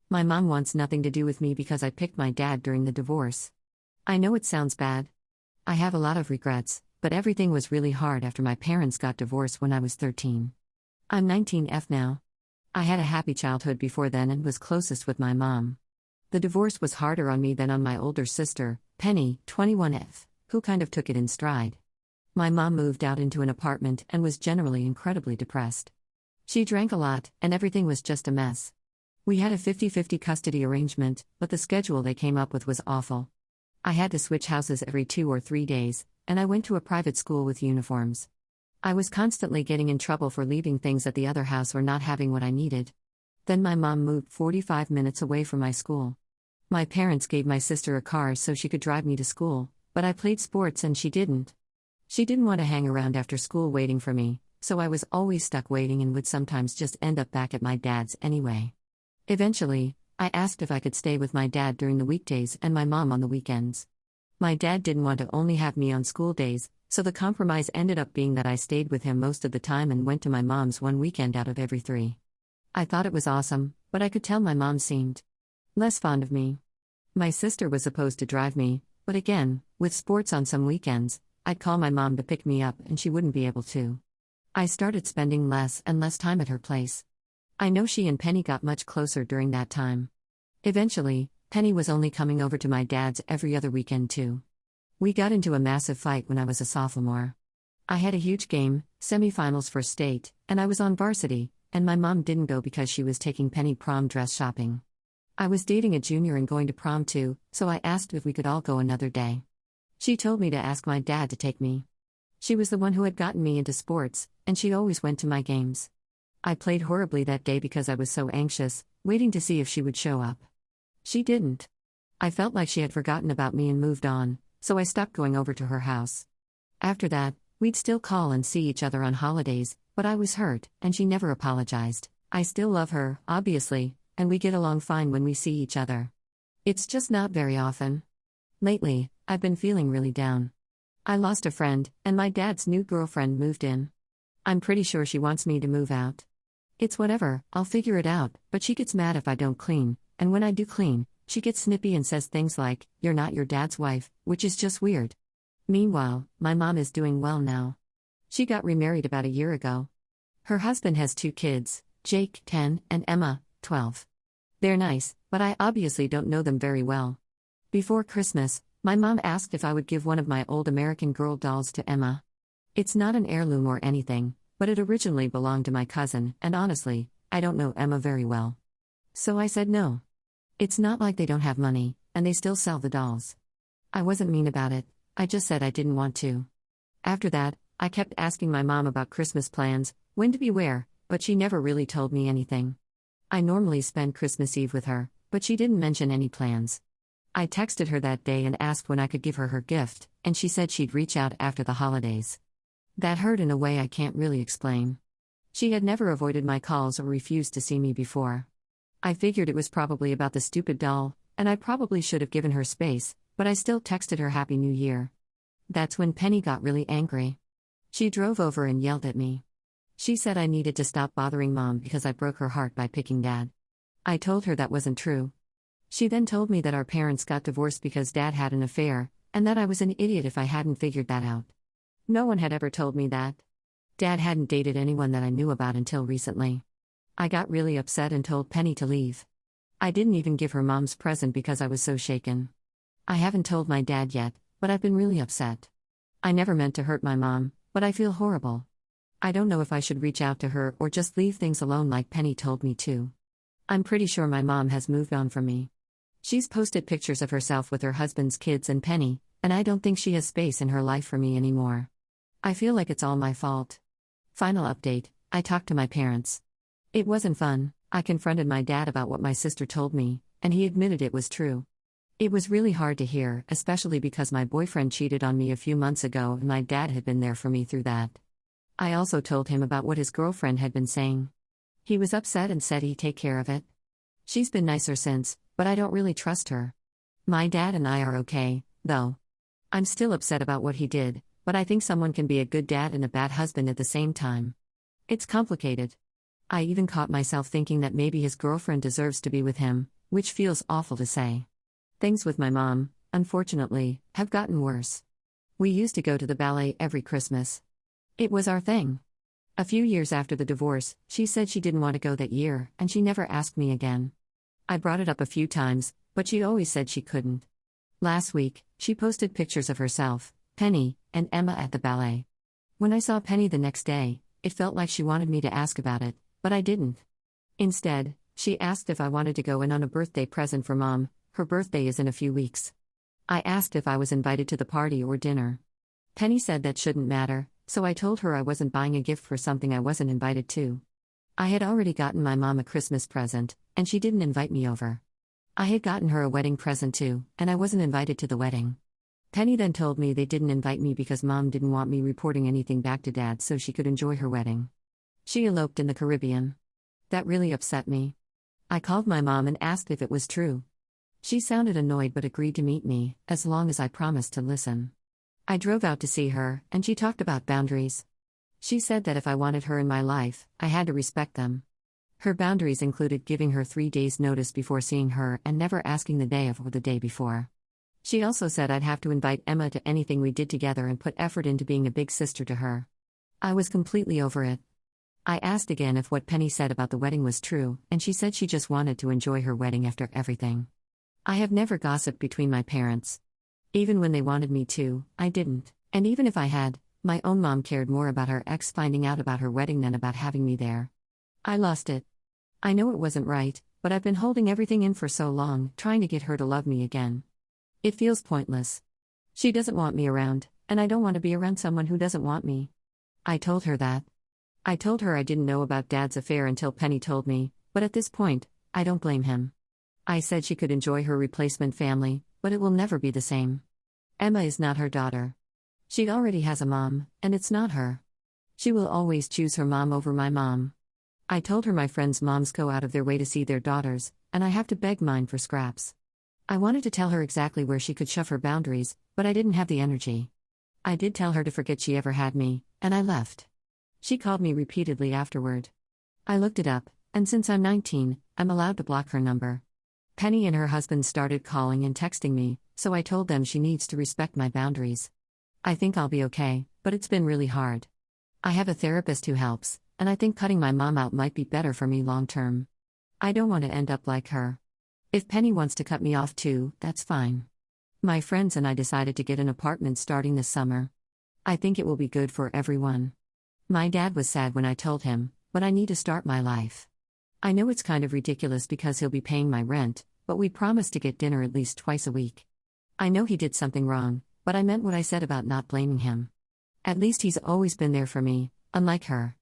My mom wants nothing to do with me because I picked my dad during the divorce. I know it sounds bad. I have a lot of regrets, but everything was really hard after my parents got divorced when I was 13. I'm 19F now. I had a happy childhood before then and was closest with my mom. The divorce was harder on me than on my older sister, Penny, 21F, who kind of took it in stride. My mom moved out into an apartment and was generally incredibly depressed. She drank a lot, and everything was just a mess. We had a 50-50 custody arrangement, but the schedule they came up with was awful. I had to switch houses every 2 or 3 days, and I went to a private school with uniforms. I was constantly getting in trouble for leaving things at the other house or not having what I needed. Then my mom moved 45 minutes away from my school. My parents gave my sister a car so she could drive me to school, but I played sports and she didn't. She didn't want to hang around after school waiting for me, so I was always stuck waiting and would sometimes just end up back at my dad's anyway. Eventually, I asked if I could stay with my dad during the weekdays and my mom on the weekends. My dad didn't want to only have me on school days, so the compromise ended up being that I stayed with him most of the time and went to my mom's one weekend out of every 3. I thought it was awesome, but I could tell my mom seemed less fond of me. My sister was supposed to drive me, but again, with sports on some weekends, I'd call my mom to pick me up and she wouldn't be able to. I started spending less and less time at her place. I know she and Penny got much closer during that time. Eventually, Penny was only coming over to my dad's every other weekend too. We got into a massive fight when I was a sophomore. I had a huge game, semifinals for state, and I was on varsity, and my mom didn't go because she was taking Penny prom dress shopping. I was dating a junior and going to prom too, so I asked if we could all go another day. She told me to ask my dad to take me. She was the one who had gotten me into sports, and she always went to my games. I played horribly that day because I was so anxious, waiting to see if she would show up. She didn't. I felt like she had forgotten about me and moved on, so I stopped going over to her house. After that, we'd still call and see each other on holidays, but I was hurt, and she never apologized. I still love her, obviously, and we get along fine when we see each other. It's just not very often. Lately, I've been feeling really down. I lost a friend, and my dad's new girlfriend moved in. I'm pretty sure she wants me to move out. It's whatever, I'll figure it out, but she gets mad if I don't clean, and when I do clean, she gets snippy and says things like, "You're not your dad's wife," which is just weird. Meanwhile, my mom is doing well now. She got remarried about a year ago. Her husband has 2 kids, Jake, 10, and Emma, 12. They're nice, but I obviously don't know them very well. Before Christmas, my mom asked if I would give one of my old American Girl dolls to Emma. It's not an heirloom or anything, but it originally belonged to my cousin, and honestly, I don't know Emma very well. So I said no. It's not like they don't have money, and they still sell the dolls. I wasn't mean about it, I just said I didn't want to. After that, I kept asking my mom about Christmas plans, when to be where, but she never really told me anything. I normally spend Christmas Eve with her, but she didn't mention any plans. I texted her that day and asked when I could give her her gift, and she said she'd reach out after the holidays. That hurt in a way I can't really explain. She had never avoided my calls or refused to see me before. I figured it was probably about the stupid doll, and I probably should have given her space, but I still texted her Happy New Year. That's when Penny got really angry. She drove over and yelled at me. She said I needed to stop bothering Mom because I broke her heart by picking Dad. I told her that wasn't true. She then told me that our parents got divorced because Dad had an affair, and that I was an idiot if I hadn't figured that out. No one had ever told me that. Dad hadn't dated anyone that I knew about until recently. I got really upset and told Penny to leave. I didn't even give her Mom's present because I was so shaken. I haven't told my dad yet, but I've been really upset. I never meant to hurt my mom, but I feel horrible. I don't know if I should reach out to her or just leave things alone like Penny told me to. I'm pretty sure my mom has moved on from me. She's posted pictures of herself with her husband's kids and Penny, and I don't think she has space in her life for me anymore. I feel like it's all my fault. Final update, I talked to my parents. It wasn't fun. I confronted my dad about what my sister told me, and he admitted it was true. It was really hard to hear, especially because my boyfriend cheated on me a few months ago and my dad had been there for me through that. I also told him about what his girlfriend had been saying. He was upset and said he'd take care of it. She's been nicer since, but I don't really trust her. My dad and I are okay, though. I'm still upset about what he did, but I think someone can be a good dad and a bad husband at the same time. It's complicated. I even caught myself thinking that maybe his girlfriend deserves to be with him, which feels awful to say. Things with my mom, unfortunately, have gotten worse. We used to go to the ballet every Christmas. It was our thing. A few years after the divorce, she said she didn't want to go that year, and she never asked me again. I brought it up a few times, but she always said she couldn't. Last week, she posted pictures of herself, Penny, and Emma at the ballet. When I saw Penny the next day, it felt like she wanted me to ask about it, but I didn't. Instead, she asked if I wanted to go in on a birthday present for Mom. Her birthday is in a few weeks. I asked if I was invited to the party or dinner. Penny said that shouldn't matter, so I told her I wasn't buying a gift for something I wasn't invited to. I had already gotten my mom a Christmas present, and she didn't invite me over. I had gotten her a wedding present too, and I wasn't invited to the wedding. Penny then told me they didn't invite me because Mom didn't want me reporting anything back to Dad so she could enjoy her wedding. She eloped in the Caribbean. That really upset me. I called my mom and asked if it was true. She sounded annoyed but agreed to meet me, as long as I promised to listen. I drove out to see her, and she talked about boundaries. She said that if I wanted her in my life, I had to respect them. Her boundaries included giving her 3 days' notice before seeing her and never asking the day of or the day before. She also said I'd have to invite Emma to anything we did together and put effort into being a big sister to her. I was completely over it. I asked again if what Penny said about the wedding was true, and she said she just wanted to enjoy her wedding after everything. I have never gossiped between my parents. Even when they wanted me to, I didn't, and even if I had, my own mom cared more about her ex finding out about her wedding than about having me there. I lost it. I know it wasn't right, but I've been holding everything in for so long, trying to get her to love me again. It feels pointless. She doesn't want me around, and I don't want to be around someone who doesn't want me. I told her that. I told her I didn't know about Dad's affair until Penny told me, but at this point, I don't blame him. I said she could enjoy her replacement family, but it will never be the same. Emma is not her daughter. She already has a mom, and it's not her. She will always choose her mom over my mom. I told her my friends' moms go out of their way to see their daughters, and I have to beg mine for scraps. I wanted to tell her exactly where she could shove her boundaries, but I didn't have the energy. I did tell her to forget she ever had me, and I left. She called me repeatedly afterward. I looked it up, and since I'm 19, I'm allowed to block her number. Penny and her husband started calling and texting me, so I told them she needs to respect my boundaries. I think I'll be okay, but it's been really hard. I have a therapist who helps, and I think cutting my mom out might be better for me long term. I don't want to end up like her. If Penny wants to cut me off too, that's fine. My friends and I decided to get an apartment starting this summer. I think it will be good for everyone. My dad was sad when I told him, but I need to start my life. I know it's kind of ridiculous because he'll be paying my rent, but we promised to get dinner at least twice a week. I know he did something wrong, but I meant what I said about not blaming him. At least he's always been there for me, unlike her.